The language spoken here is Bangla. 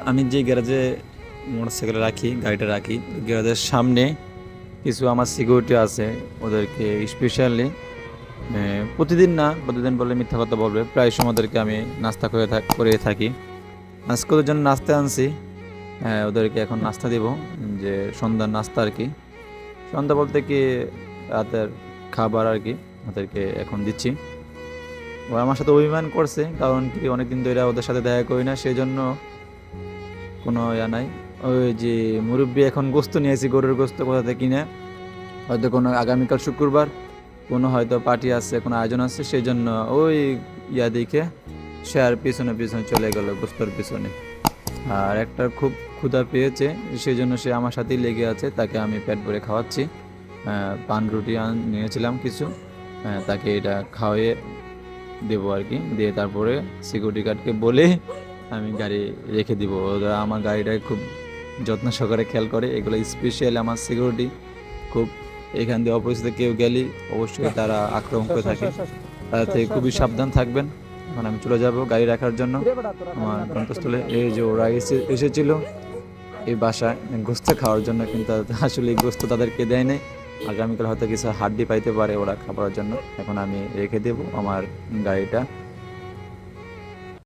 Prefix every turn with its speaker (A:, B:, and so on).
A: আমি যে গ্যারেজে মোটরসাইকেল রাখি, গাড়িটা রাখি, ওই গ্যারেজের সামনে কিছু আমার সিকিউরিটি আছে। ওদেরকে স্পেশালি প্রতিদিন না, প্রতিদিন বললে মিথ্যা কথা বলবে, প্রায় সময় ওদেরকে আমি নাস্তা করে থাকি। আজকে ওদের জন্য নাস্তা আনছি। হ্যাঁ, ওদেরকে এখন নাস্তা দিব, যে সন্ধ্যার নাস্তা আর কি। সন্ধ্যা বলতে কি রাতের খাবার আর কি, ওদেরকে এখন দিচ্ছি। ওরা আমার সাথে অভিমান করছে, কারণ কি অনেকদিন ধরে ওদের সাথে দেখা করি না, সেই জন্য কোনো নাই। ওই যে মুরব্বি এখন গোস্ত নিয়েছি, গরুর গোস্ত কোথা থেকে কিনে, হয়তো কোনো আগামীকাল শুক্রবার কোনো হয়তো পার্টি আছে, কোনো আয়োজন আছে, সেই জন্য ওই দেখে সে আর পিছনে পিছনে চলে গেল গোস্তর পিছনে। আর একটা খুব ক্ষুধা পেয়েছে, সেই জন্য সে আমার সাথেই লেগে আছে, তাকে আমি পেট ভরে খাওয়াচ্ছি। পান রুটি নিয়েছিলাম কিছু, তাকে এটা খাওয়াইয়ে দেবো আর কি। দিয়ে তারপরে সিকিউরিটি গার্ডকে বলে আমি গাড়ি রেখে দিব। ওরা আমার গাড়িটাকে খুব যত্ন সহকারে খেয়াল করে, এগুলো স্পেশাল আমার সিকিউরিটি। খুব এখান দিয়ে অপরিচিত কেউ গেলে অবশ্যই তারা আক্রমণ করে থাকে, তার থেকে খুবই সাবধান থাকবেন। এখন আমি চলে যাব গাড়ি রাখার জন্য আমার গন্তব্যস্থলে। এই যে ওরা এসেছিল এই বাসায় গোস্ত খাওয়ার জন্য, কিন্তু আসলে এই গোস্ত তাদেরকে দেয় নাই। আগামীকাল হয়তো কিছু হাড্ডি পাইতে পারে ওরা খাবার জন্য। এখন আমি রেখে দেবো আমার গাড়িটা।